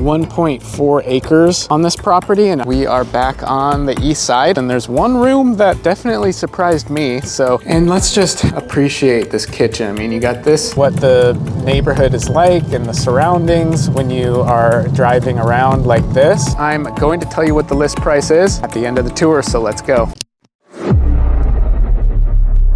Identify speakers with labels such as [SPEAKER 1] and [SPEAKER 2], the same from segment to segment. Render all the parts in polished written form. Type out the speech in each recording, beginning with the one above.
[SPEAKER 1] 1.4 acres on this property, and we are back on the east side, and there's one room that definitely surprised me. And let's just appreciate this kitchen. I mean, you got this, what the neighborhood is like and the surroundings when you are driving around like this. I'm going to tell you what the list price is at the end of the tour, so let's go.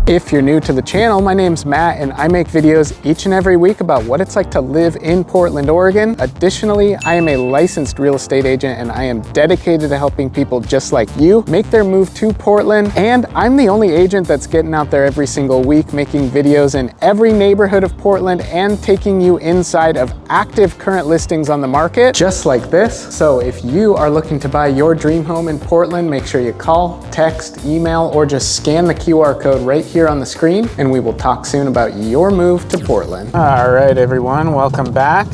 [SPEAKER 1] If you're new to the channel, my name's Matt and I make videos each and every week about what it's like to live in Portland, Oregon. Additionally, I am a licensed real estate agent and I am dedicated to helping people just like you make their move to Portland. And I'm the only agent that's getting out there every single week making videos in every neighborhood of Portland and taking you inside of active current listings on the market, just like this. So if you are looking to buy your dream home in Portland, make sure you call, text, email, or just scan the QR code right here on the screen, and we will talk soon about your move to Portland. All right, everyone, welcome back.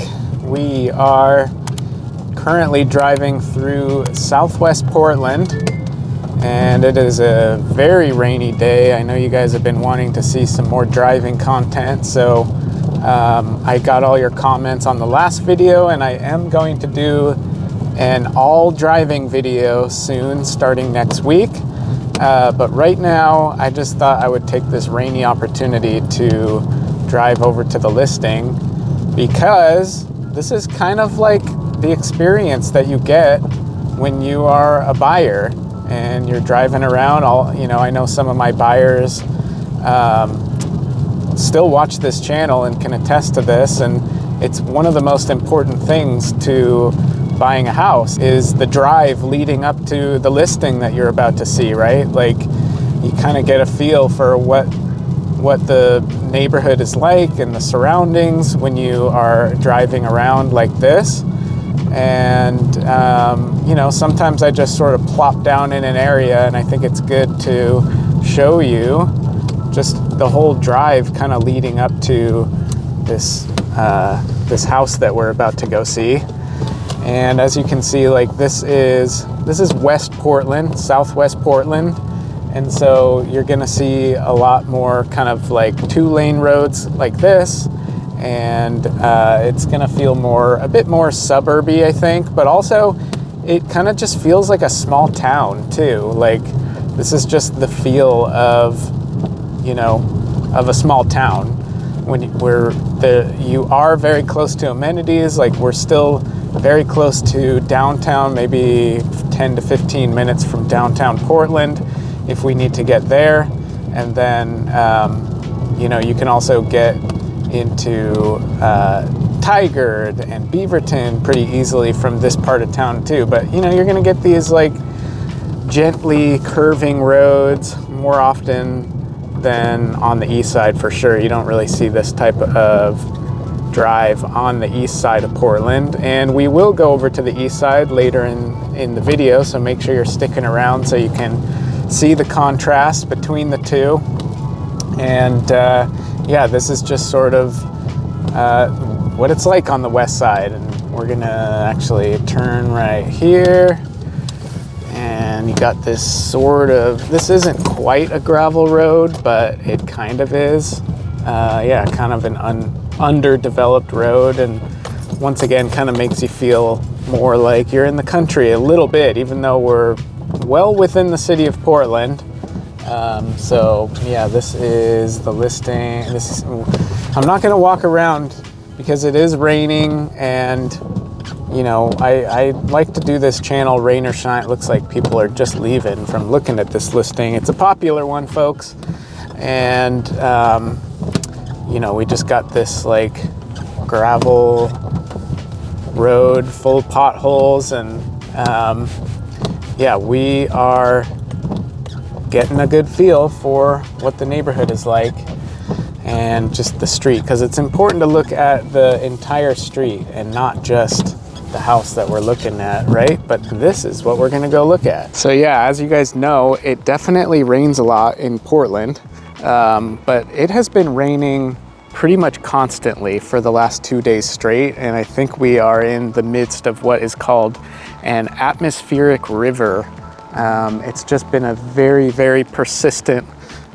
[SPEAKER 1] We are currently driving through Southwest Portland, and it is a very rainy day. I know you guys have been wanting to see some more driving content, so I got all your comments on the last video, and I am going to do an all driving video soon, starting next week. But right now, I just thought I would take this rainy opportunity to drive over to the listing, because this is kind of like the experience that you get when you are a buyer and you're driving around. I know some of my buyers still watch this channel and can attest to this, and it's one of the most important things to buying a house is the drive leading up to the listing that you're about to see, right? Like, you kind of get a feel for what the neighborhood is like and the surroundings when you are driving around like this. And sometimes I just sort of plop down in an area, and I think it's good to show you just the whole drive kind of leading up to this house that we're about to go see. And as you can see, like, this is West Portland, Southwest Portland. And so you're gonna see a lot more kind of like 2-lane roads like this. And it's gonna feel a bit more suburby, I think, but also it kind of just feels like a small town too. Like, this is just the feel of a small town. When you are very close to amenities, like we're still very close to downtown, maybe 10 to 15 minutes from downtown Portland if we need to get there. And then, you can also get into Tigard and Beaverton pretty easily from this part of town too. But, you're gonna get these like gently curving roads more often than on the east side for sure. You don't really see this type of drive on the east side of Portland, and we will go over to the east side later in the video, so make sure you're sticking around so you can see the contrast between the two. And this is just sort of what it's like on the west side. And we're gonna actually turn right here, and you got this this isn't quite a gravel road, but it kind of is. Kind of an underdeveloped road, and once again kind of makes you feel more like you're in the country a little bit, even though we're well within the city of Portland. This is the listing. I'm not going to walk around because it is raining, and I like to do this channel rain or shine. It looks like people are just leaving from looking at this listing. It's a popular one, folks, and we just got this like gravel road full of potholes, and we are getting a good feel for what the neighborhood is like and just the street, because it's important to look at the entire street and not just the house that we're looking at, right? But this is what we're gonna go look at. So yeah, as you guys know, it definitely rains a lot in Portland, but it has been raining pretty much constantly for the last 2 days straight, and I think we are in the midst of what is called an atmospheric river. It's just been a very, very persistent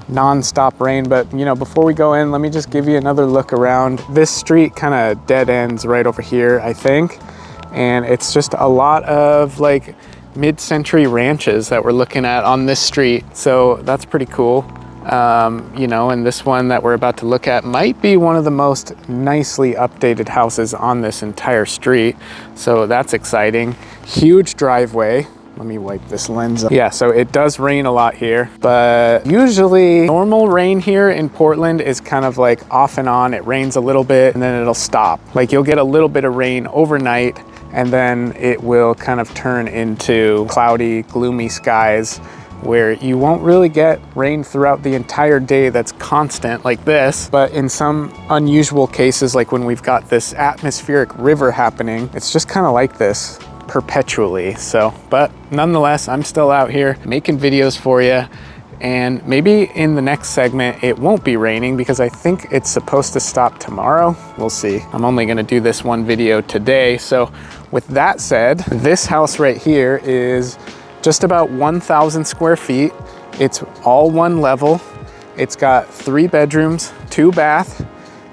[SPEAKER 1] non-stop rain. But before we go in, let me just give you another look around. This street kind of dead ends right over here, I think, And it's just a lot of like mid-century ranches that we're looking at on this street. So that's pretty cool. You know, and this one that we're about to look at might be one of the most nicely updated houses on this entire street. So that's exciting. Huge driveway. Let me wipe this lens up. Yeah, so it does rain a lot here, but usually normal rain here in Portland is kind of like off and on. It rains a little bit and then it'll stop. Like you'll get a little bit of rain overnight and then it will kind of turn into cloudy, gloomy skies where you won't really get rain throughout the entire day that's constant like this. But in some unusual cases, like when we've got this atmospheric river happening, it's just kind of like this perpetually. So, but nonetheless, I'm still out here making videos for you. And maybe in the next segment, it won't be raining because I think it's supposed to stop tomorrow. We'll see. I'm only gonna do this one video today. So with that said, this house right here is just about 1,000 square feet. It's all one level. It's got 3 bedrooms, 2 bath,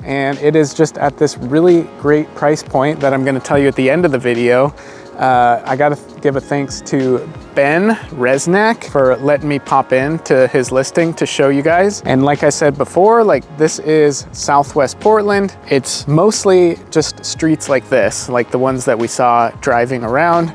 [SPEAKER 1] and it is just at this really great price point that I'm gonna tell you at the end of the video. I gotta give a thanks to Ben Resnack for letting me pop in to his listing to show you guys. And like I said before, like this is Southwest Portland. It's mostly just streets like this, like the ones that we saw driving around.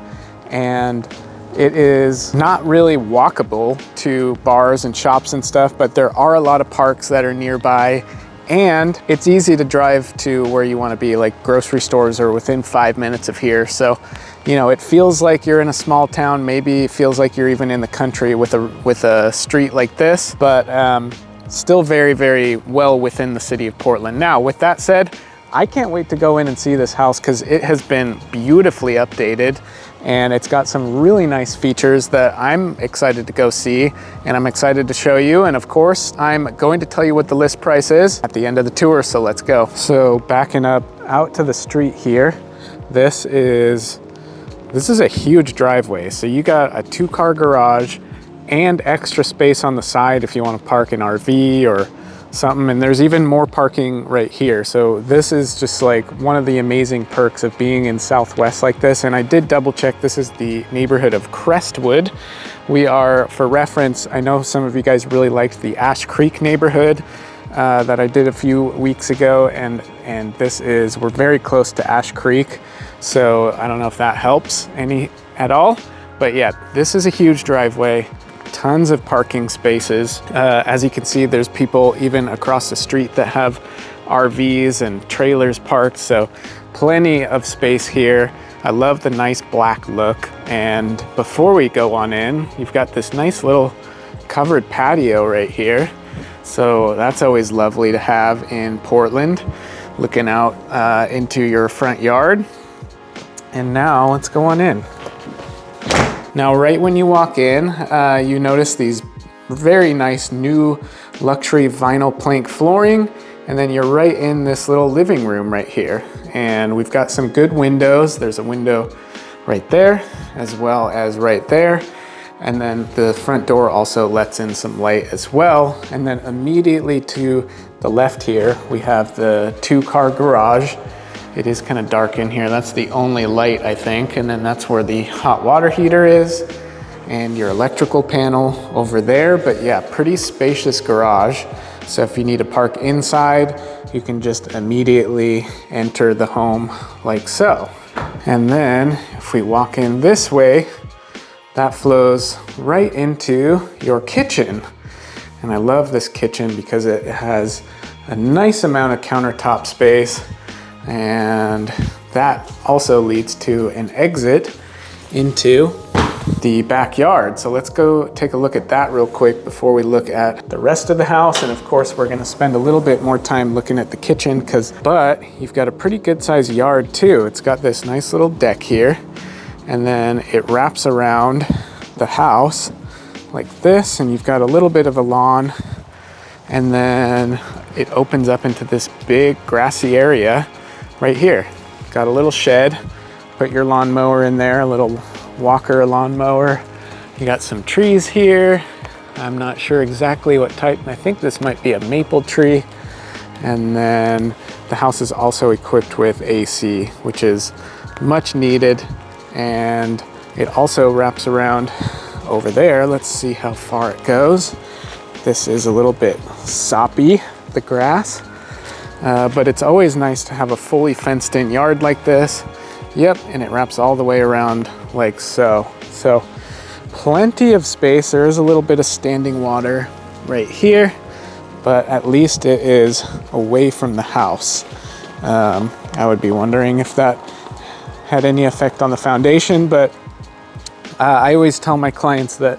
[SPEAKER 1] And it is not really walkable to bars and shops and stuff, but there are a lot of parks that are nearby. And it's easy to drive to where you want to be, like grocery stores are within 5 minutes of here. So, you know, it feels like you're in a small town. Maybe it feels like you're even in the country with a street like this, but still very, very well within the city of Portland. Now, with that said, I can't wait to go in and see this house because it has been beautifully updated and it's got some really nice features that I'm excited to go see and I'm excited to show you. And of course, I'm going to tell you what the list price is at the end of the tour, so let's go. So backing up out to the street here, this is a huge driveway. So you got a 2-car garage and extra space on the side if you want to park an RV or something, and there's even more parking right here. So this is just like one of the amazing perks of being in Southwest like this. And I did double check, this is the neighborhood of Crestwood. We are, for reference, I know some of you guys really liked the Ash Creek neighborhood that I did a few weeks ago, and we're very close to Ash Creek. So I don't know if that helps any at all, but yeah, this is a huge driveway. Tons of parking spaces. As you can see, there's people even across the street that have RVs and trailers parked, so plenty of space here. I love the nice black look. And before we go on in, you've got this nice little covered patio right here. So that's always lovely to have in Portland, looking out into your front yard. And now let's go on in. Now, right when you walk in, you notice these very nice new luxury vinyl plank flooring, and then you're right in this little living room right here. And we've got some good windows. There's a window right there, as well as right there. And then the front door also lets in some light as well. And then immediately to the left here, we have the 2-car garage. It is kind of dark in here. That's the only light, I think. And then that's where the hot water heater is and your electrical panel over there. But yeah, pretty spacious garage. So if you need to park inside, you can just immediately enter the home like so. And then if we walk in this way, that flows right into your kitchen. And I love this kitchen because it has a nice amount of countertop space. And that also leads to an exit into the backyard. So let's go take a look at that real quick before we look at the rest of the house. And of course, we're gonna spend a little bit more time looking at the kitchen but you've got a pretty good sized yard too. It's got this nice little deck here, and then it wraps around the house like this, and you've got a little bit of a lawn, and then it opens up into this big grassy area right here. Got a little shed, put your lawnmower in there, a little Walker lawnmower. You got some trees here. I'm not sure exactly what type. I think this might be a maple tree. And then the house is also equipped with AC, which is much needed. And it also wraps around over there. Let's see how far it goes. This is a little bit soppy, the grass, but it's always nice to have a fully fenced in yard like this. Yep, and it wraps all the way around like so. So plenty of space. There is a little bit of standing water right here, but at least it is away from the house. I would be wondering if that had any effect on the foundation, but I always tell my clients that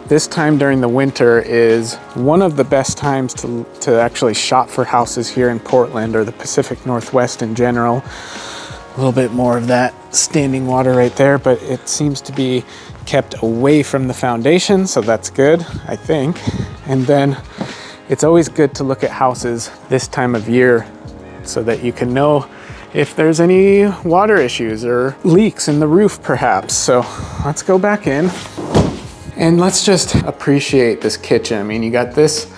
[SPEAKER 1] this time during the winter is one of the best times to actually shop for houses here in Portland or the Pacific Northwest in general. A little bit more of that standing water right there, but it seems to be kept away from the foundation, so that's good, I think. And then it's always good to look at houses this time of year so that you can know if there's any water issues or leaks in the roof perhaps. So let's go back in and let's just appreciate this kitchen. I mean, you got this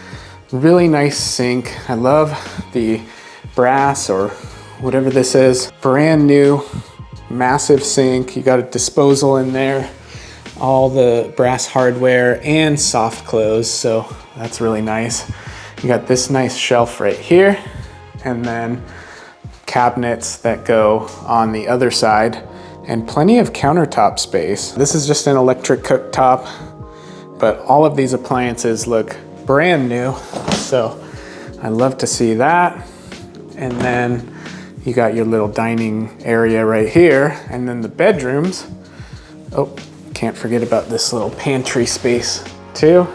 [SPEAKER 1] really nice sink. I love the brass or whatever this is. Brand new, massive sink. You got a disposal in there, all the brass hardware and soft close. So that's really nice. You got this nice shelf right here, and then cabinets that go on the other side, and plenty of countertop space. This is just an electric cooktop, but all of these appliances look brand new. So I love to see that. And then you got your little dining area right here, and then the bedrooms. Oh, can't forget about this little pantry space too.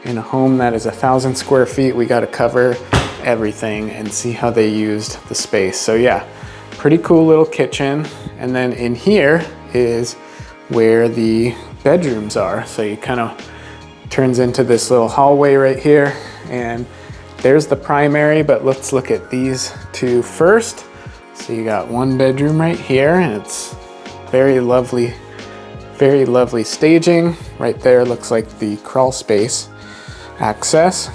[SPEAKER 1] In a home that is 1,000 square feet, we got to cover everything and see how they used the space. So yeah, pretty cool little kitchen. And then in here is where the bedrooms are. So you kind of turns into this little hallway right here, and there's the primary, but let's look at these two first. So you got one bedroom right here, and it's very lovely staging. Right there looks like the crawl space access.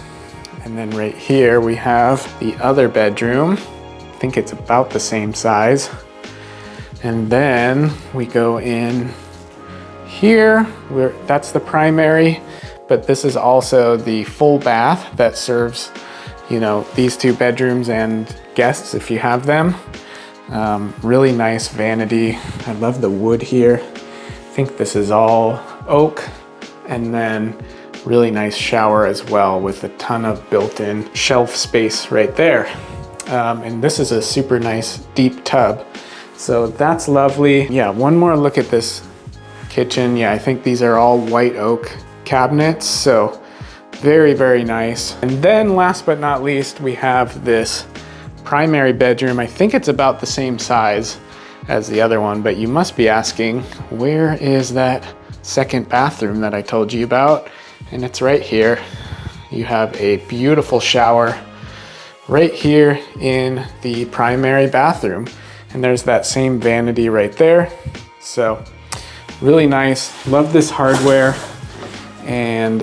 [SPEAKER 1] And then right here we have the other bedroom. I think it's about the same size. And then we go in here, that's the primary, but this is also the full bath that serves, you know, these two bedrooms and guests if you have them. Really nice vanity. I love the wood here. I think this is all oak, and then really nice shower as well with a ton of built-in shelf space right there. And this is a super nice deep tub. So that's lovely. Yeah, one more look at this kitchen. Yeah, I think these are all white oak cabinets. So very, very nice. And then last but not least, we have this primary bedroom. I think it's about the same size as the other one, but you must be asking, where is that second bathroom that I told you about? And it's right here. You have a beautiful shower right here in the primary bathroom. And there's that same vanity right there. So really nice. Love this hardware, and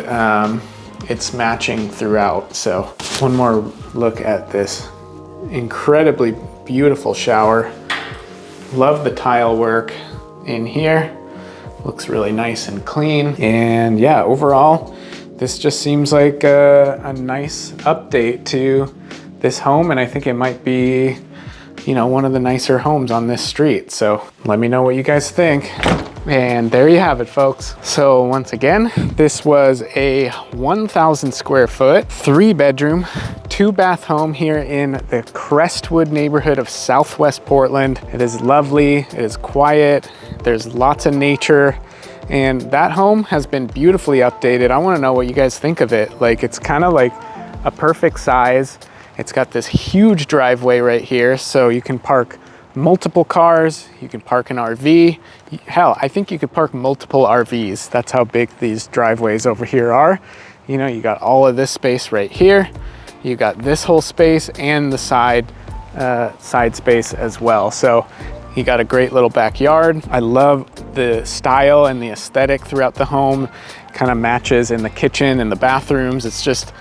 [SPEAKER 1] it's matching throughout. So one more look at this incredibly beautiful shower. Love the tile work in here. Looks really nice and clean. And yeah, overall, this just seems like a nice update to this home. And I think it might be, you know, one of the nicer homes on this street. So let me know what you guys think. And there you have it, folks. So once again, this was a 1,000 square foot, 3-bedroom, 2-bath home here in the Crestwood neighborhood of Southwest Portland. It is lovely, it is quiet, there's lots of nature, and that home has been beautifully updated. I wanna know what you guys think of it. Like, it's kind of like a perfect size. It's got this huge driveway right here, so you can park multiple cars, you can park an RV. Hell, I think you could park multiple RVs. That's how big these driveways over here are. You know, you got all of this space right here. You got this whole space and the side space as well. So you got a great little backyard. I love the style and the aesthetic throughout the home. Kind of matches in the kitchen and the bathrooms. It's just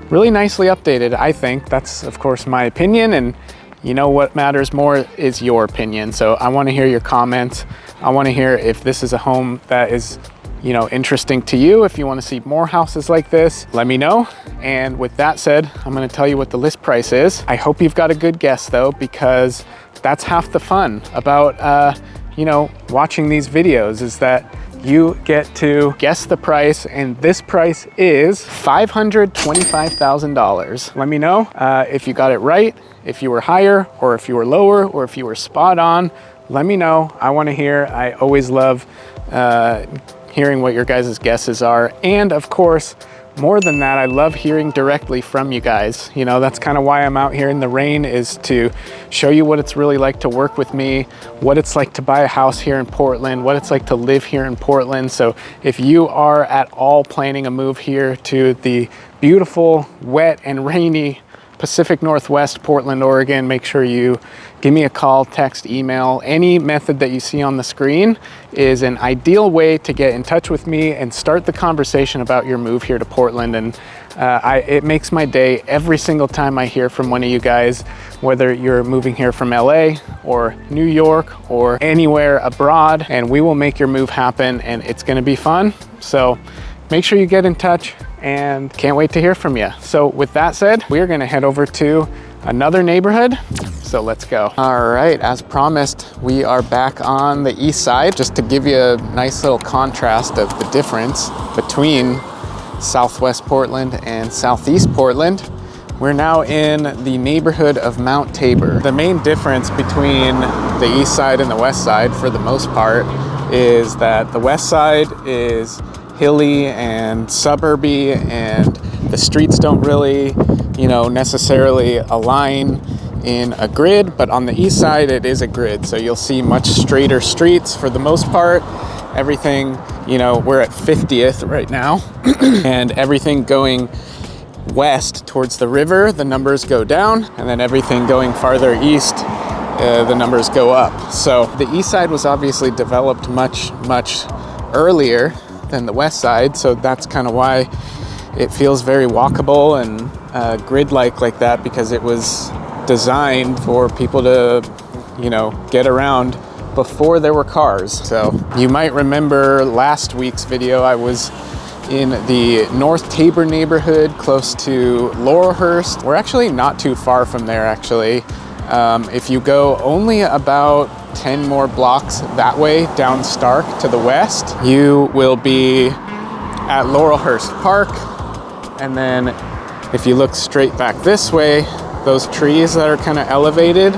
[SPEAKER 1] really nicely updated, I think. That's of course my opinion, and you know what matters more is your opinion. So I want to hear your comments. I want to hear if this is a home that is, you know, interesting to you. If you want to see more houses like this, let me know. And with that said, I'm going to tell you what the list price is. I hope you've got a good guess though, because that's half the fun about, you know, watching these videos, is that you get to guess the price, and this price is $525,000. Let me know if you got it right, if you were higher, or if you were lower, or if you were spot on. Let me know. I want to hear. I always love hearing what your guys' guesses are. And of course, more than that, I love hearing directly from you guys. You know, that's kind of why I'm out here in the rain, is to show you what it's really like to work with me, what it's like to buy a house here in Portland, what it's like to live here in Portland. So if you are at all planning a move here to the beautiful, wet and rainy Pacific Northwest, Portland, Oregon, make sure you give me a call, text, email. Any method that you see on the screen is an ideal way to get in touch with me and start the conversation about your move here to Portland. And it makes my day every single time I hear from one of you guys, whether you're moving here from LA or New York or anywhere abroad, and we will make your move happen, and it's gonna be fun. So make sure you get in touch, and can't wait to hear from you. So with that said, we are gonna head over to another neighborhood. So let's go. All right, as promised, we are back on the east side, just to give you a nice little contrast of the difference between Southwest Portland and Southeast Portland. We're now in the neighborhood of Mount Tabor. The main difference between the east side and the west side, for the most part, is that the west side is hilly and suburby, and the streets don't really, you know, necessarily align in a grid, but on the east side it is a grid, so you'll see much straighter streets for the most part. Everything, you know, we're at 50th right now, and everything going west towards the river, the numbers go down, and then everything going farther east, the numbers go up. So the east side was obviously developed much earlier than the west side, so that's kind of why it feels very walkable and grid-like that, because it was designed for people to, you know, get around before there were cars. So you might remember last week's video, I was in the North Tabor neighborhood close to Laurelhurst. We're actually not too far from there, actually. If you go only about 10 more blocks that way down Stark to the west, you will be at Laurelhurst Park. And then if you look straight back this way, those trees that are kind of elevated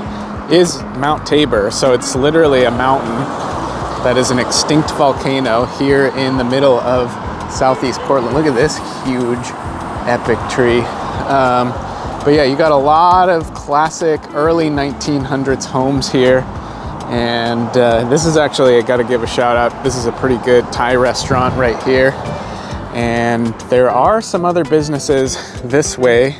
[SPEAKER 1] is Mount Tabor. So it's literally a mountain that is an extinct volcano here in the middle of Southeast Portland. Look at this huge, epic tree. But yeah, you got a lot of classic early 1900s homes here. And this is actually, I gotta give a shout out. This is a pretty good Thai restaurant right here. And there are some other businesses this way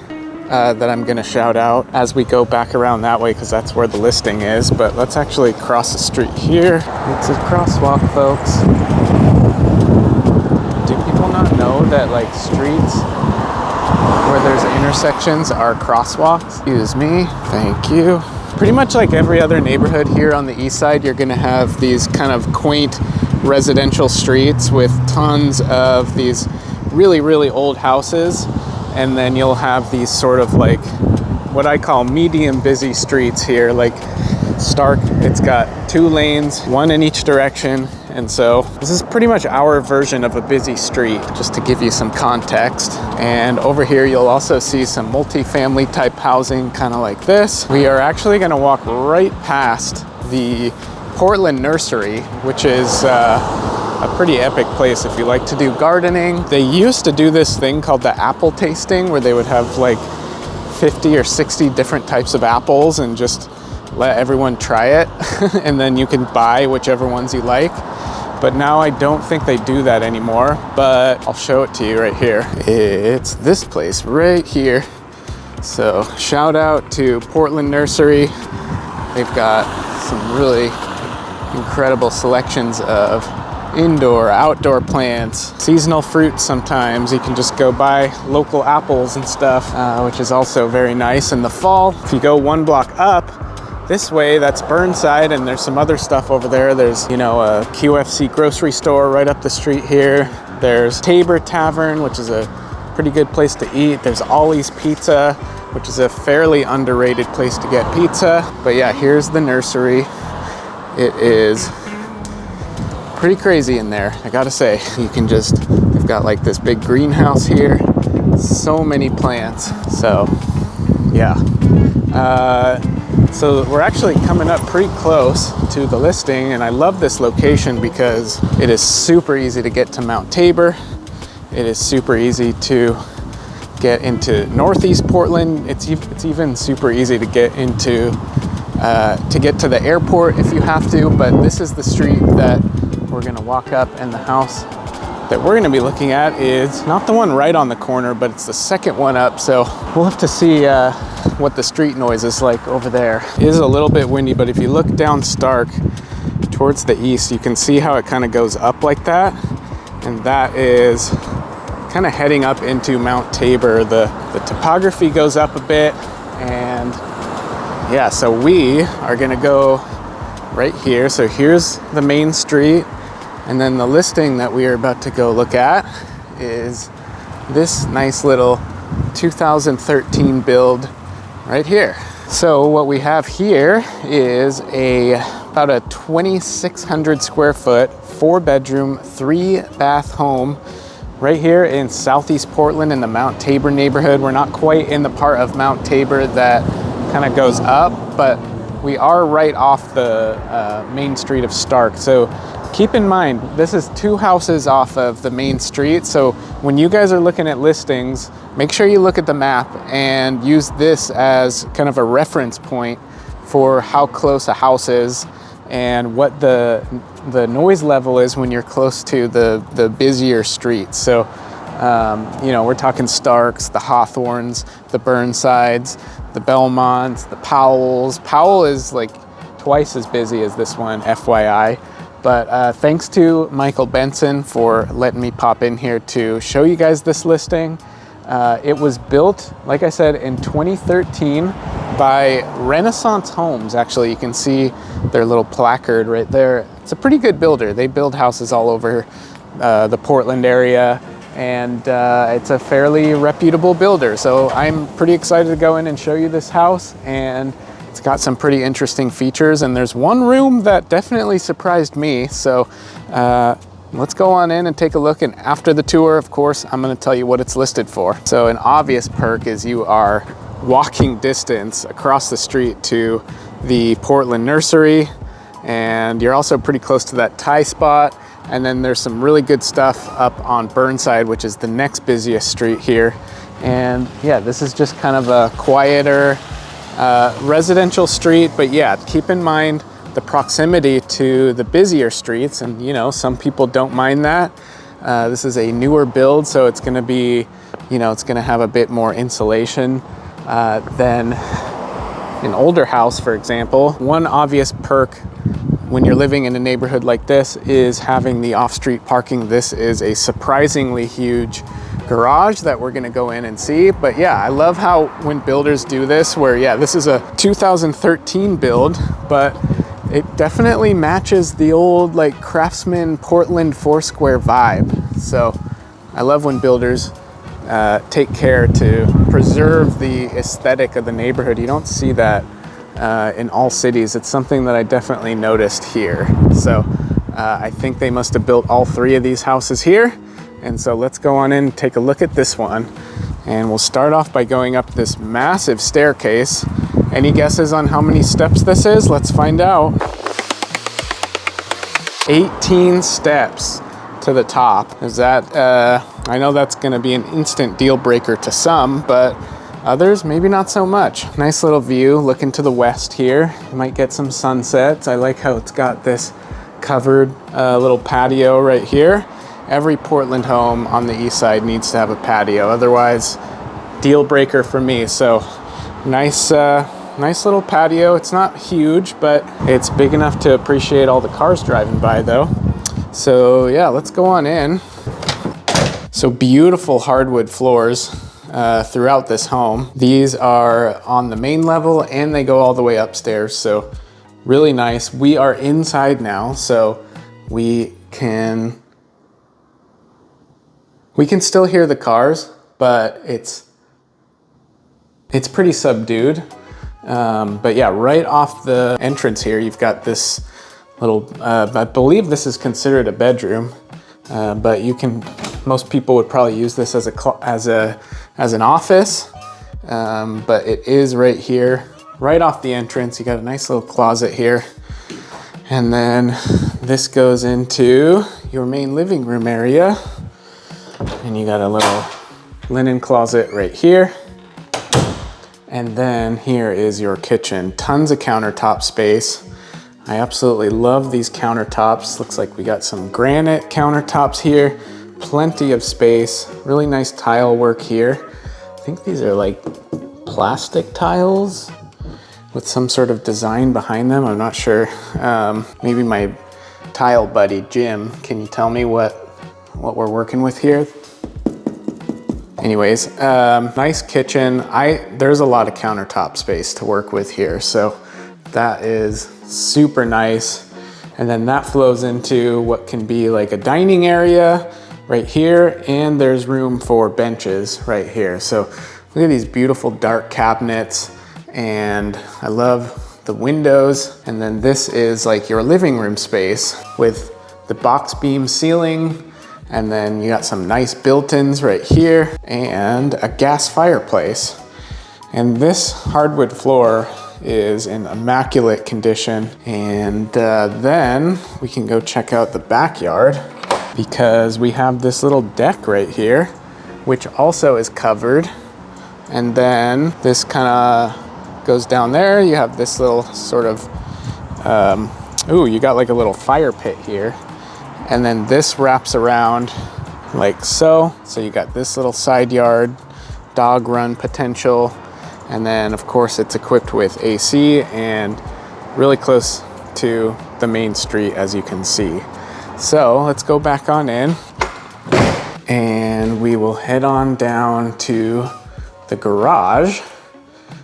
[SPEAKER 1] that I'm gonna shout out as we go back around that way, because that's where the listing is. But let's actually cross the street here. It's a crosswalk, folks. Do people not know that like streets where there's intersections are crosswalks? Excuse me, thank you. Pretty much like every other neighborhood here on the east side, you're gonna have these kind of quaint residential streets with tons of these really old houses. And then you'll have these sort of like what I call medium busy streets here. Like Stark, it's got 2 lanes, 1 in each direction. And so this is pretty much our version of a busy street, just to give you some context. And over here, you'll also see some multi-family type housing, kind of like this. We are actually gonna walk right past the Portland Nursery, which is a pretty epic place if you like to do gardening. They used to do this thing called the apple tasting, where they would have like 50 or 60 different types of apples and just let everyone try it. And then you can buy whichever ones you like. But now I don't think they do that anymore, but I'll show it to you right here. It's this place right here. So shout out to Portland Nursery. They've got some really incredible selections of indoor, outdoor plants, seasonal fruits sometimes. You can just go buy local apples and stuff, which is also very nice in the fall. If you go one block up, this way, that's Burnside, and there's some other stuff over there. There's, you know, a QFC grocery store right up the street here. There's Tabor Tavern, which is a pretty good place to eat. There's Ollie's Pizza, which is a fairly underrated place to get pizza. But yeah, here's the nursery. It is pretty crazy in there, I gotta say. You can just, they've got like this big greenhouse here. So many plants. So yeah. So we're actually coming up pretty close to the listing, and I love this location because it is super easy to get to Mount Tabor. It is super easy to get into Northeast Portland. It's even super easy to get into to get to the airport if you have to. But this is the street that we're gonna walk up, and the house that we're gonna be looking at is not the one right on the corner, but it's the second one up. So we'll have to see what the street noise is like over there. It is a little bit windy, but if you look down Stark towards the east, you can see how it kind of goes up like that, and that is kind of heading up into Mount Tabor. The topography goes up a bit, and yeah, so we are gonna go right here. So here's the main street, and then the listing that we are about to go look at is this nice little 2013 build right here. So what we have here is about a 2,600 square foot, 4-bedroom, 3-bath home right here in Southeast Portland in the Mount Tabor neighborhood. We're not quite in the part of Mount Tabor that kind of goes up, but we are right off the main street of Stark. So keep in mind, this is 2 houses off of the main street. So when you guys are looking at listings, make sure you look at the map and use this as kind of a reference point for how close a house is and what the noise level is when you're close to the busier streets. So, you know, we're talking Starks, the Hawthorns, the Burnsides, the Belmonts, the Powells. Powell is like twice as busy as this one, FYI. But thanks to Michael Benson for letting me pop in here to show you guys this listing. It was built, like I said, in 2013 by Renaissance Homes. Actually, you can see their little placard right there. It's a pretty good builder. They build houses all over the Portland area, and it's a fairly reputable builder. So I'm pretty excited to go in and show you this house, and it's got some pretty interesting features, and there's one room that definitely surprised me. So let's go on in and take a look, and after the tour, of course, I'm gonna tell you what it's listed for. So an obvious perk is you are walking distance across the street to the Portland nursery, and you're also pretty close to that Thai spot. And then there's some really good stuff up on Burnside, which is the next busiest street here. And yeah, this is just kind of a quieter residential street, but yeah, keep in mind the proximity to the busier streets, and you know, some people don't mind that. This is a newer build, so it's gonna be, you know, it's gonna have a bit more insulation than an older house, for example. One obvious perk when you're living in a neighborhood like this is having the off-street parking. This is a surprisingly huge garage that we're gonna go in and see. But yeah, I love how when builders do this, where yeah, this is a 2013 build, but it definitely matches the old like Craftsman Portland Foursquare vibe. So I love when builders take care to preserve the aesthetic of the neighborhood. You don't see that in all cities. It's something that I definitely noticed here. So I think they must have built all 3 of these houses here. And so let's go on in and take a look at this one. And we'll start off by going up this massive staircase. Any guesses on how many steps this is? Let's find out. 18 steps to the top. Is that, I know that's gonna be an instant deal breaker to some, but others, maybe not so much. Nice little view looking to the west here. You might get some sunsets. I like how it's got this covered little patio right here. Every Portland home on the east side needs to have a patio. Otherwise, deal breaker for me. So nice, nice little patio. It's not huge, but it's big enough to appreciate all the cars driving by though. So yeah, let's go on in. So beautiful hardwood floors throughout this home. These are on the main level and they go all the way upstairs. So really nice. We are inside now, so we can still hear the cars, but it's pretty subdued. But yeah, right off the entrance here, you've got this little, I believe this is considered a bedroom, but most people would probably use this as an office. But it is right here, right off the entrance. You got a nice little closet here. And then this goes into your main living room area. And you got a little linen closet right here. And then here is your kitchen. Tons of countertop space. I absolutely love these countertops. Looks like we got some granite countertops here. Plenty of space. Really nice tile work here. I think these are like plastic tiles with some sort of design behind them. I'm not sure. Maybe my tile buddy, Jim, can you tell me what we're working with here? Anyways, nice kitchen. There's a lot of countertop space to work with here, so that is super nice. And then that flows into what can be like a dining area right here, and there's room for benches right here. So look at these beautiful dark cabinets, and I love the windows. And then this is like your living room space with the box beam ceiling. And then you got some nice built-ins right here and a gas fireplace. And this hardwood floor is in immaculate condition. And then we can go check out the backyard because we have this little deck right here, which also is covered. And then this kind of goes down there. You have this little sort of, you got like a little fire pit here. And then this wraps around like so. So you got this little side yard, dog run potential. And then of course it's equipped with AC and really close to the main street, as you can see. So let's go back on in and we will head on down to the garage.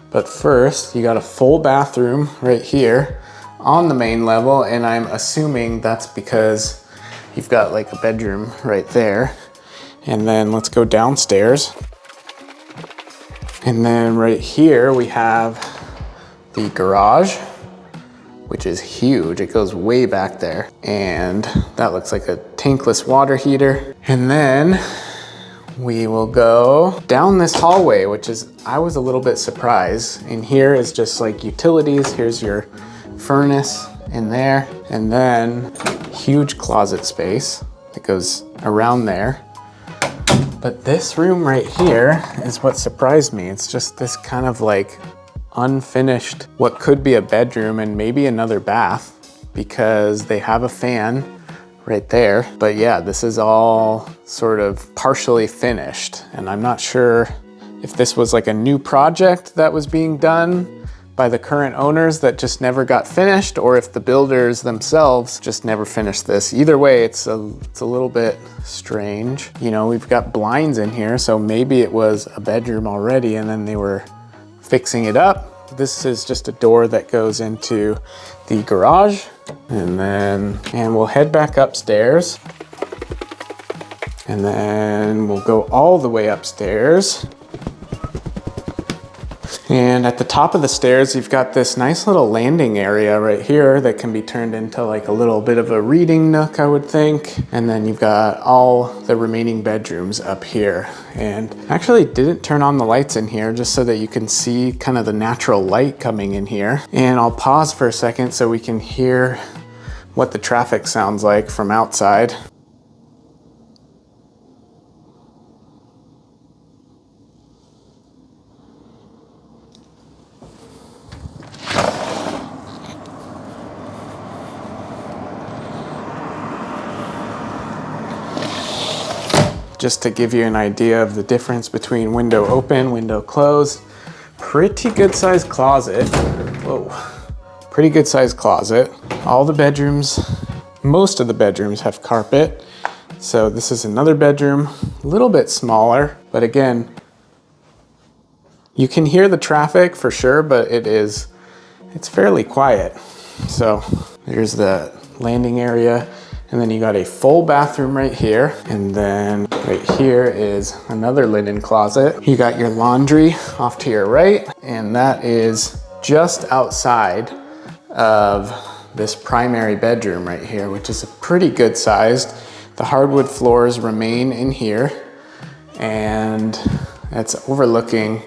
[SPEAKER 1] But first you got a full bathroom right here on the main level. And I'm assuming that's because you've got like a bedroom right there. And then let's go downstairs. And then right here we have the garage, which is huge. It goes way back there. And that looks like a tankless water heater. And then we will go down this hallway, which is, I was a little bit surprised. And here is just like utilities. Here's your furnace in there. And then huge closet space that goes around there. But this room right here is what surprised me. It's just this kind of like unfinished, what could be a bedroom and maybe another bath, because they have a fan right there. But yeah, this is all sort of partially finished. And I'm not sure if this was like a new project that was being done by the current owners that just never got finished, or if the builders themselves just never finished this. Either way, it's a little bit strange. You know, we've got blinds in here, so maybe it was a bedroom already and then they were fixing it up. This is just a door that goes into the garage. And we'll head back upstairs. And then we'll go all the way upstairs. And at the top of the stairs, you've got this nice little landing area right here that can be turned into like a little bit of a reading nook, I would think. And then you've got all the remaining bedrooms up here. And actually didn't turn on the lights in here just so that you can see kind of the natural light coming in here. And I'll pause for a second so we can hear what the traffic sounds like from outside. Just to give you an idea of the difference between window open, window closed. Pretty good sized closet. Whoa, pretty good sized closet. All the bedrooms Most of the bedrooms have carpet. So this is another bedroom, a little bit smaller, but again, you can hear the traffic for sure, but it's fairly quiet. So there's the landing area, and then you got a full bathroom right here. And then right here is another linen closet. You got your laundry off to your right, and that is just outside of this primary bedroom right here, which is a pretty good sized. The hardwood floors remain in here, and that's overlooking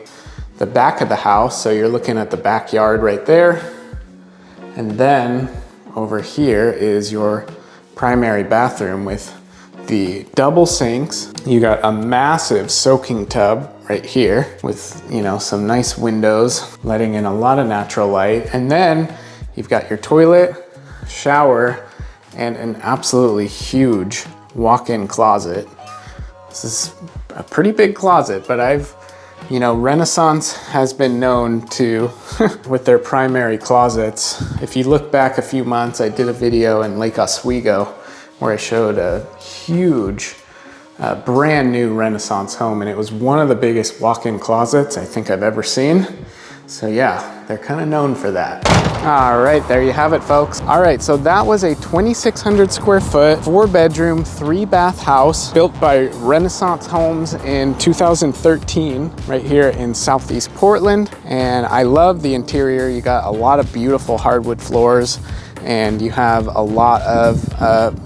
[SPEAKER 1] the back of the house. So you're looking at the backyard right there. And then over here is your primary bathroom with the double sinks. You got a massive soaking tub right here with, you know, some nice windows letting in a lot of natural light. And then you've got your toilet, shower, and an absolutely huge walk-in closet. This is a pretty big closet, but you know, Renaissance has been known to, with their primary closets. If you look back a few months, I did a video in Lake Oswego where I showed a huge, brand new Renaissance home, and it was one of the biggest walk-in closets I think I've ever seen. So yeah, they're kind of known for that. All right, there you have it, folks. All right, so that was a 2,600 square foot, 4-bedroom, 3-bath house built by Renaissance Homes in 2013, right here in Southeast Portland. And I love the interior. You got a lot of beautiful hardwood floors, and you have a lot of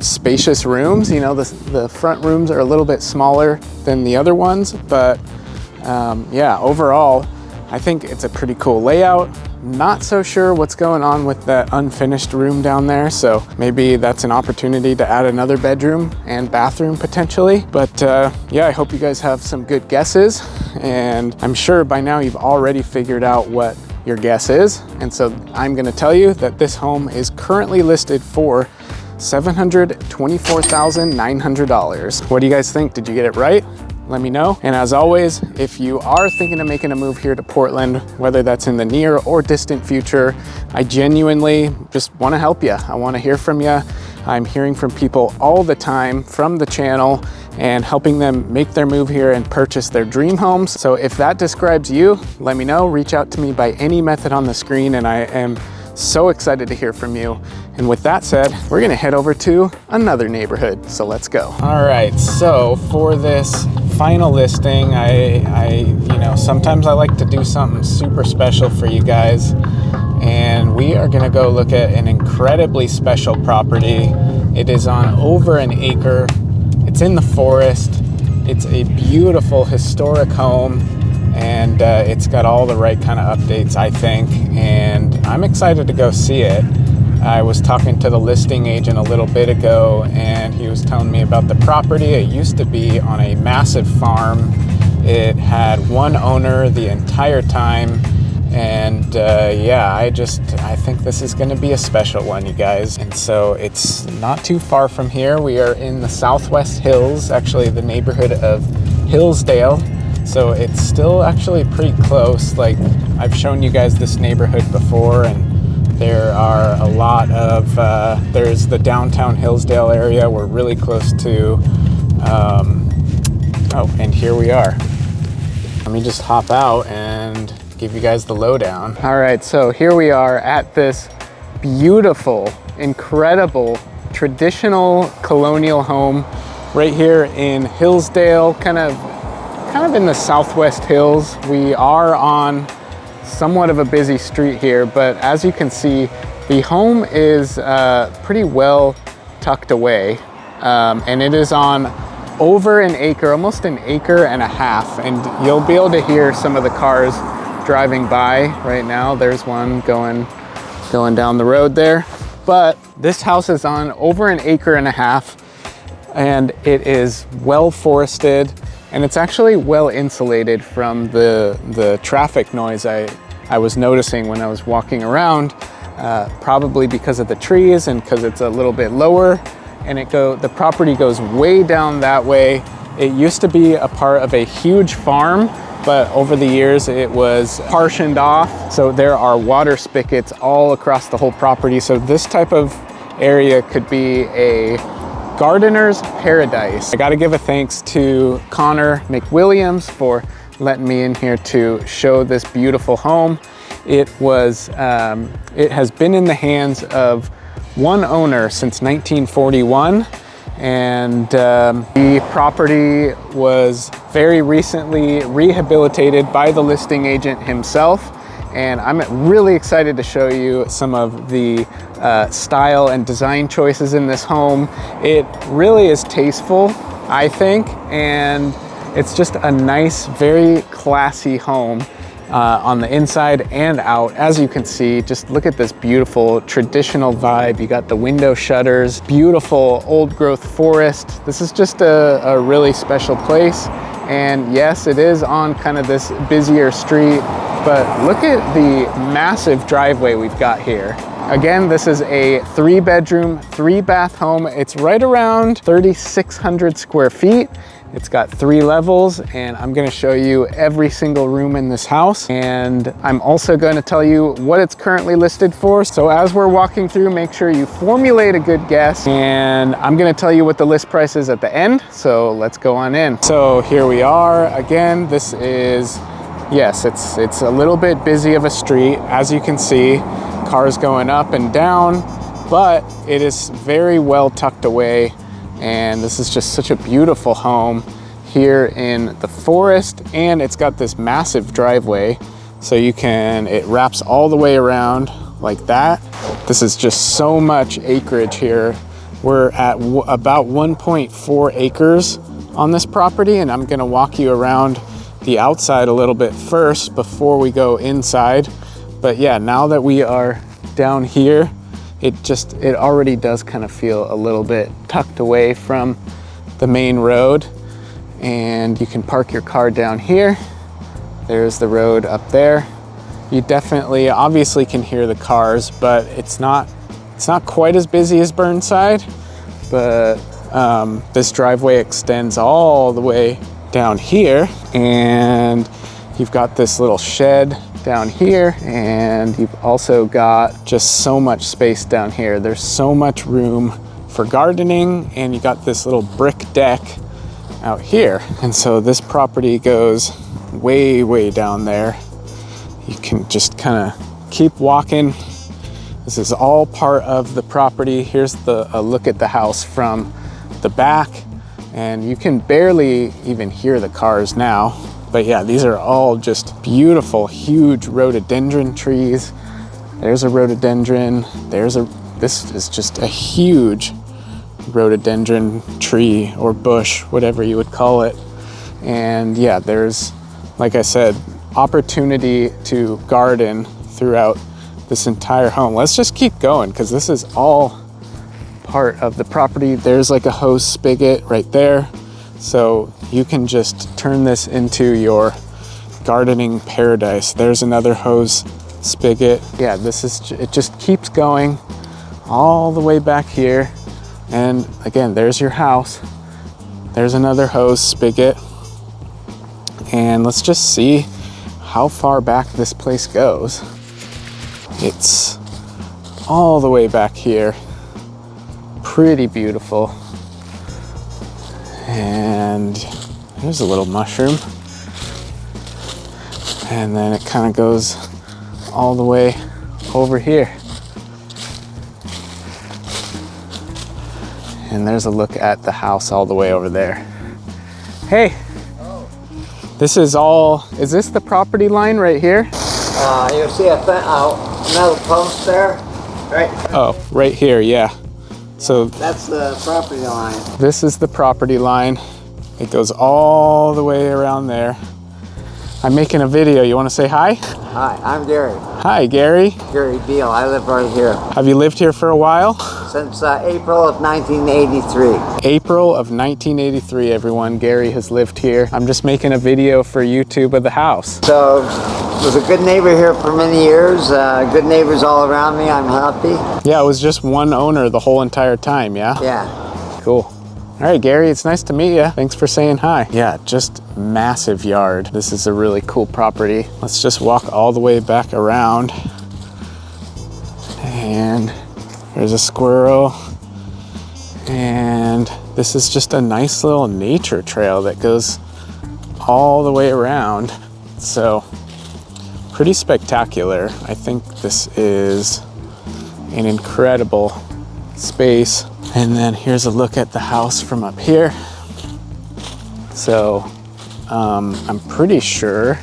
[SPEAKER 1] spacious rooms. You know, the front rooms are a little bit smaller than the other ones, but yeah, overall, I think it's a pretty cool layout. Not so sure what's going on with that unfinished room down there, so maybe that's an opportunity to add another bedroom and bathroom potentially. But yeah, I hope you guys have some good guesses, and I'm sure by now you've already figured out what your guess is. And so I'm gonna tell you that this home is currently listed for $724,900. What do you guys think? Did you get it right? Let me know. And as always, if you are thinking of making a move here to Portland, whether that's in the near or distant future, I genuinely just want to help you. I want to hear from you. I'm hearing from people all the time from the channel and helping them make their move here and purchase their dream homes. So if that describes you, let me know. Reach out to me by any method on the screen, and I am so excited to hear from you. And with that said, we're gonna head over to another neighborhood. So let's go. All right, so for this final listing, you know, sometimes I like to do something super special for you guys. And we are gonna go look at an incredibly special property. It is on over an acre. It's in the forest. It's a beautiful historic home, and it's got all the right kind of updates, I think, and I'm excited to go see it. I was talking to the listing agent a little bit ago, and he was telling me about the property. It used to be on a massive farm. It had one owner the entire time, and yeah, I think this is gonna be a special one, you guys. And so it's not too far from here. We are in the Southwest Hills, actually the neighborhood of Hillsdale. So it's still actually pretty close. Like, I've shown you guys this neighborhood before, and there are a lot of, there's the downtown Hillsdale area. We're really close to, oh, and here we are. Let me just hop out and give you guys the lowdown. All right, so here we are at this beautiful, incredible, traditional colonial home right here in Hillsdale, kind of in the Southwest Hills. We are on somewhat of a busy street here, but as you can see, the home is pretty well tucked away, and it is on over an acre, almost an acre and a half, and you'll be able to hear some of the cars driving by right now. There's one going down the road there, but this house is on over an acre and a half, and it is well forested. And it's actually well insulated from the traffic noise I was noticing when I was walking around, probably because of the trees and because it's a little bit lower. And the property goes way down that way. It used to be a part of a huge farm, but over the years it was partitioned off. So there are water spigots all across the whole property. So this type of area could be a gardener's paradise. I gotta give a thanks to Connor McWilliams for letting me in here to show this beautiful home. It has been in the hands of one owner since 1941, and the property was very recently rehabilitated by the listing agent himself. And I'm really excited to show you some of the style and design choices in this home. It really is tasteful, I think, and it's just a nice, very classy home on the inside and out. As you can see, just look at this beautiful traditional vibe. You got the window shutters, beautiful old growth forest. This is just a really special place. And yes, it is on kind of this busier street, but look at the massive driveway we've got here. Again, this is a 3-bedroom, 3-bath home. It's right around 3,600 square feet. It's got 3 levels, and I'm gonna show you every single room in this house. And I'm also gonna tell you what it's currently listed for. So as we're walking through, make sure you formulate a good guess. And I'm gonna tell you what the list price is at the end. So let's go on in. So here we are. Again, this is, yes, it's a little bit busy of a street. As you can see, cars going up and down, but it is very well tucked away. And this is just such a beautiful home here in the forest, and it's got this massive driveway, so it wraps all the way around like that. This is just so much acreage here. We're at about 1.4 acres on this property, and I'm gonna walk you around the outside a little bit first before we go inside. But yeah, now that we are down here, it already does kind of feel a little bit tucked away from the main road. And you can park your car down here. There's the road up there. You definitely, obviously can hear the cars, but it's not quite as busy as Burnside. But this driveway extends all the way down here, and you've got this little shed down here, and you've also got just so much space down here. There's so much room for gardening, and you got this little brick deck out here. And so this property goes way, way down there. You can just kind of keep walking. This is all part of the property. Here's a look at the house from the back, and you can barely even hear the cars now. But yeah, these are all just beautiful, huge rhododendron trees. There's a rhododendron. This is just a huge rhododendron tree or bush, whatever you would call it. And yeah, there's, like I said, opportunity to garden throughout this entire home. Let's just keep going, because this is all part of the property. There's like a hose spigot right there. So you can just turn this into your gardening paradise. There's another hose spigot. Yeah, it just keeps going all the way back here. And again, there's your house. There's another hose spigot. And let's just see how far back this place goes. It's all the way back here. Pretty beautiful. And there's a little mushroom. And then it kind of goes all the way over here. And there's a look at the house all the way over there. Hey, this is this the property line right here?
[SPEAKER 2] You'll see a metal post there, right?
[SPEAKER 1] Oh, right here, yeah. So
[SPEAKER 2] that's the property line.
[SPEAKER 1] This is the property line. It goes all the way around there. I'm making a video. You want to say hi?
[SPEAKER 2] Hi, I'm Gary.
[SPEAKER 1] Hi, Gary.
[SPEAKER 2] Gary Beal. I live right here.
[SPEAKER 1] Have you lived here for a while?
[SPEAKER 2] Since April of 1983.
[SPEAKER 1] April of 1983, everyone. Gary has lived here. I'm just making a video for YouTube of the house.
[SPEAKER 2] So, was a good neighbor here for many years. Good neighbors all around me. I'm happy.
[SPEAKER 1] Yeah, it was just one owner the whole entire time, yeah?
[SPEAKER 2] Yeah.
[SPEAKER 1] Cool. All right, Gary, it's nice to meet you. Thanks for saying hi. Yeah, just massive yard. This is a really cool property. Let's just walk all the way back around. And There's a squirrel. And this is just a nice little nature trail that goes all the way around. So pretty spectacular. I think this is an incredible space. And then here's a look at the house from up here. So I'm pretty sure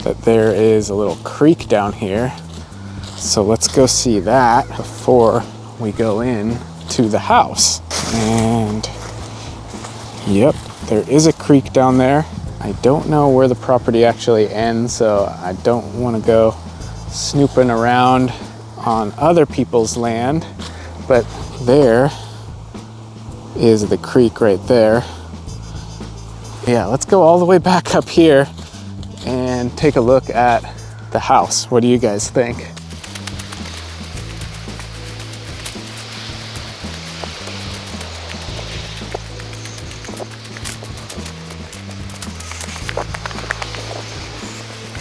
[SPEAKER 1] that there is a little creek down here. So let's go see that before we go in to the house. And yep, there is a creek down there. I don't know where the property actually ends, so I don't want to go snooping around on other people's land, but there is the creek right there. Yeah, let's go all the way back up here and take a look at the house. What do you guys think?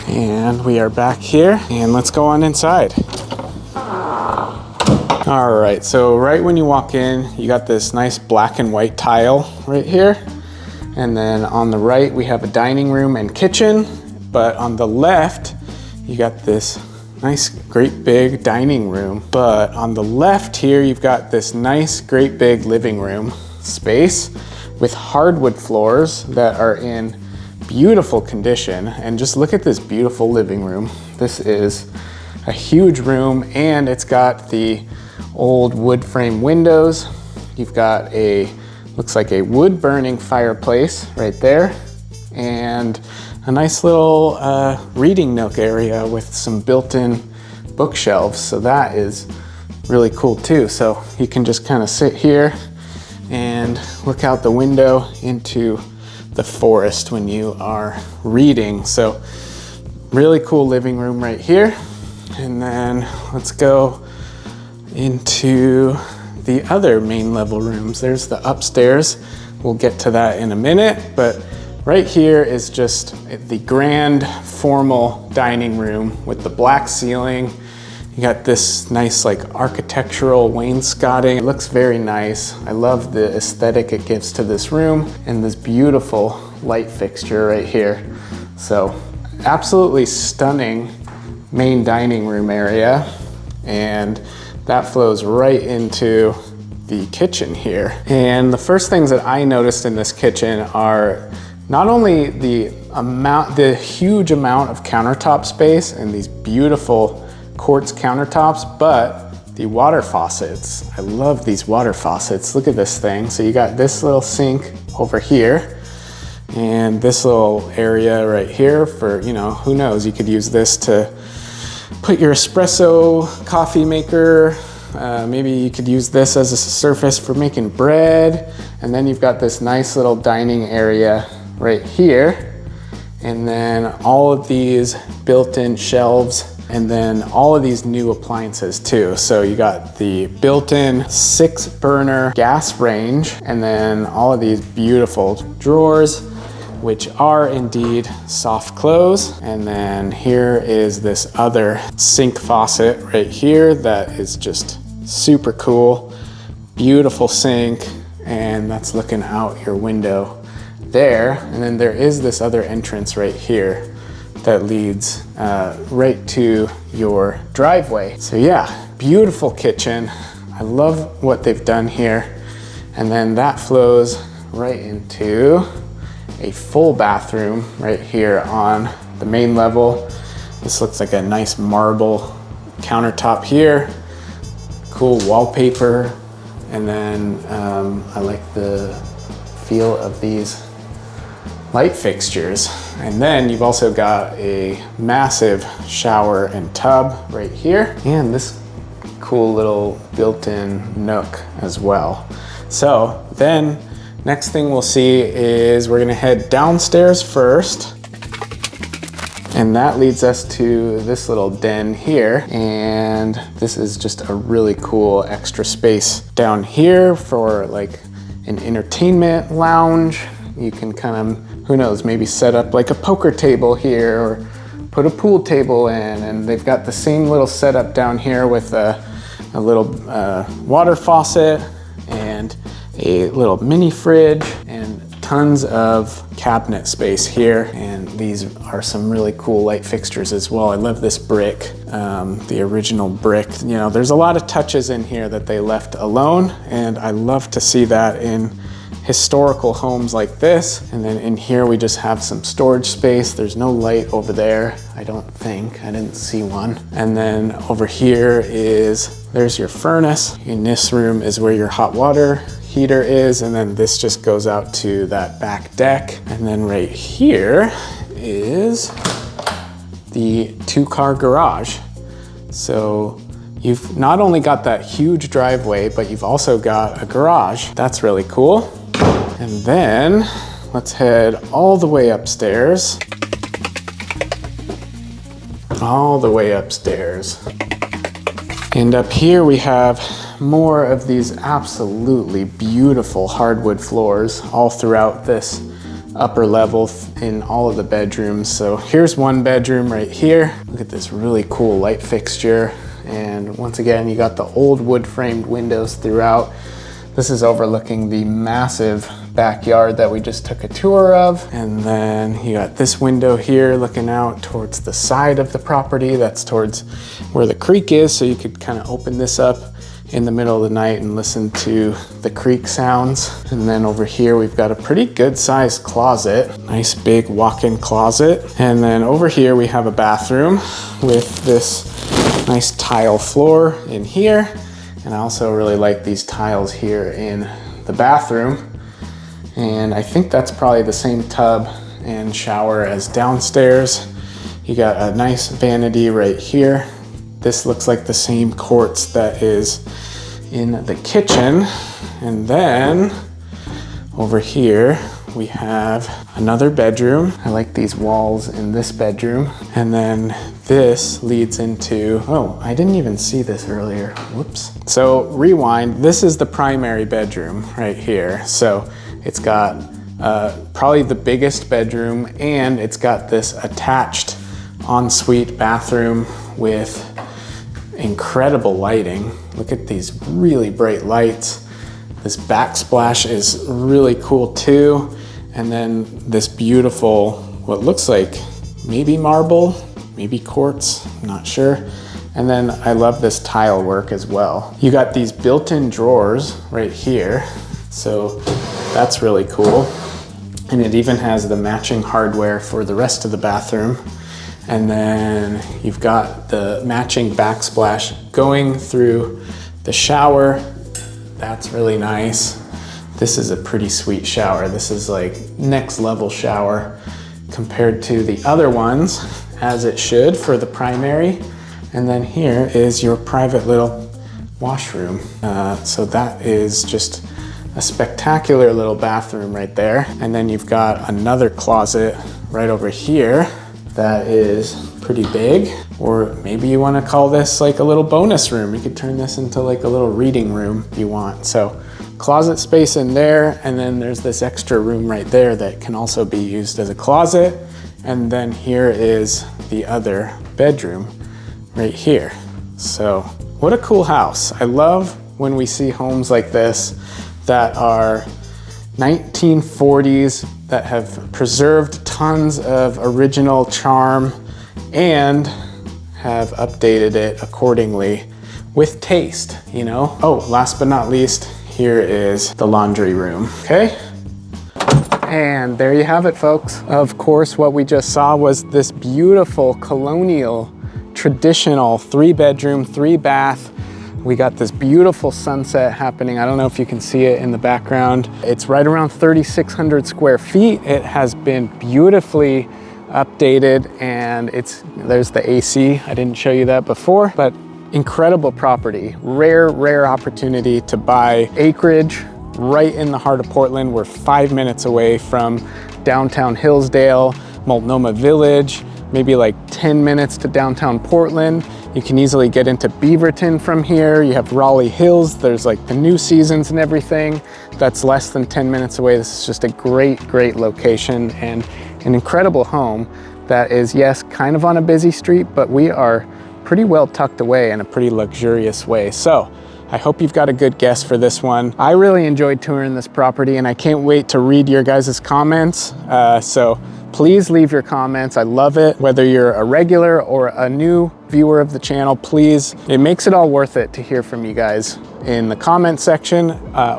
[SPEAKER 1] And we are back here, and let's go on inside. All right, so right when you walk in, you got this nice black and white tile right here. And then on the right, we have a dining room and kitchen. But on the left, you got this nice, great big dining room. But on the left here, you've got this nice, great big living room space with hardwood floors that are in beautiful condition. And just look at this beautiful living room. This is a huge room, and it's got the old wood frame windows. You've got looks like a wood burning fireplace right there, and a nice little reading nook area with some built-in bookshelves. So that is really cool too. So you can just kind of sit here and look out the window into the forest when you are reading. So really cool living room right here. And then let's go into the other main level rooms. There's the upstairs. We'll get to that in a minute, but right here is just the grand formal dining room with the black ceiling. You got this nice like architectural wainscoting. It looks very nice. I love the aesthetic it gives to this room, and this beautiful light fixture right here. So absolutely stunning main dining room area, and that flows right into the kitchen here. And the first things that I noticed in this kitchen are not only the huge amount of countertop space and these beautiful quartz countertops, but the water faucets. I love these water faucets. Look at this thing. So you got this little sink over here, and this little area right here for, you know, who knows, you could use this to put your espresso coffee maker. Maybe you could use this as a surface for making bread. And then you've got this nice little dining area right here. And then all of these built-in shelves, and then all of these new appliances too. So you got the built-in 6-burner gas range, and then all of these beautiful drawers, which are indeed soft close. And then here is this other sink faucet right here that is just super cool. Beautiful sink, and that's looking out your window there. And then there is this other entrance right here that leads right to your driveway. So yeah, beautiful kitchen. I love what they've done here. And then that flows right into a full bathroom right here on the main level. This looks like a nice marble countertop here. Cool wallpaper. And then I like the feel of these light fixtures. And then you've also got a massive shower and tub right here, and this cool little built-in nook as well. So then next thing we'll see is we're gonna head downstairs first, and that leads us to this little den here. And this is just a really cool extra space down here for like an entertainment lounge. You can kind of, who knows, maybe set up like a poker table here or put a pool table in. And they've got the same little setup down here with a a little water faucet and a little mini fridge and tons of cabinet space here. And these are some really cool light fixtures as well. I love this brick, the original brick. You know, there's a lot of touches in here that they left alone, and I love to see that in historical homes like this. And then in here we just have some storage space. There's no light over there, I don't think. I didn't see one. And then over here there's your furnace. In this room is where your hot water heater is, and then this just goes out to that back deck. And then right here is the 2-car garage. So you've not only got that huge driveway, but you've also got a garage. That's really cool. And then let's head all the way upstairs. All the way upstairs. And up here we have more of these absolutely beautiful hardwood floors all throughout this upper level in all of the bedrooms. So here's one bedroom right here. Look at this really cool light fixture. And once again, you got the old wood framed windows throughout. This is overlooking the massive backyard that we just took a tour of. And then you got this window here looking out towards the side of the property. That's towards where the creek is. So you could kind of open this up in the middle of the night and listen to the creek sounds. And then over here, we've got a pretty good sized closet, nice big walk-in closet. And then over here, we have a bathroom with this nice tile floor in here. And I also really like these tiles here in the bathroom. And I think that's probably the same tub and shower as downstairs. You got a nice vanity right here. This looks like the same quartz that is in the kitchen. And then over here, we have another bedroom. I like these walls in this bedroom. And then this leads into, oh, I didn't even see this earlier, whoops. So rewind, this is the primary bedroom right here. So it's got probably the biggest bedroom, and it's got this attached ensuite bathroom with incredible lighting. Look at these really bright lights. This backsplash is really cool too. And then this beautiful, what looks like maybe marble, maybe quartz, I'm not sure. And then I love this tile work as well. You got these built-in drawers right here. So that's really cool. And it even has the matching hardware for the rest of the bathroom. And then you've got the matching backsplash going through the shower. That's really nice. This is a pretty sweet shower. This is like next level shower compared to the other ones, as it should for the primary. And then here is your private little washroom. So that is just a spectacular little bathroom right there. And then you've got another closet right over here that is pretty big. Or maybe you want to call this like a little bonus room. You could turn this into like a little reading room if you want. So closet space in there, and then there's this extra room right there that can also be used as a closet. And then here is the other bedroom right here. So what a cool house. I love when we see homes like this that are 1940s, that have preserved tons of original charm and have updated it accordingly with taste, you know? Oh, last but not least, here is the laundry room, okay? And there you have it, folks. Of course, what we just saw was this beautiful colonial, traditional 3-bedroom, 3-bath. We got this beautiful sunset happening. I don't know if you can see it in the background. It's right around 3,600 square feet. It has been beautifully updated, and there's the AC. I didn't show you that before, but incredible property. Rare opportunity to buy acreage right in the heart of Portland. We're 5 minutes away from downtown Hillsdale, Multnomah Village, maybe like 10 minutes to downtown Portland. You can easily get into Beaverton from here. You have Raleigh Hills. There's like the New Seasons and everything. That's less than 10 minutes away. This is just a great location and an incredible home that is, yes, kind of on a busy street, but we are pretty well tucked away in a pretty luxurious way. So I hope you've got a good guess for this one. I really enjoyed touring this property and I can't wait to read your guys' comments. So please leave your comments. I love it. Whether you're a regular or a new viewer of the channel, please, it makes it all worth it to hear from you guys in the comment section,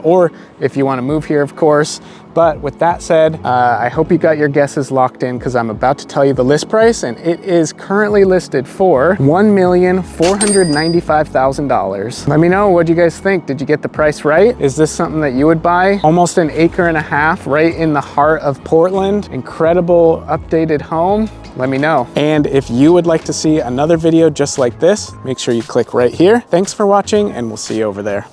[SPEAKER 1] or if you want to move here, of course. But with that said, I hope you got your guesses locked in, because I'm about to tell you the list price, and it is currently listed for $1,495,000. Let me know, what do you guys think? Did you get the price right? Is this something that you would buy? Almost an acre and a half right in the heart of Portland. Incredible updated home. Let me know. And if you would like to see another video just like this, make sure you click right here. Thanks for watching, and we'll see you over there.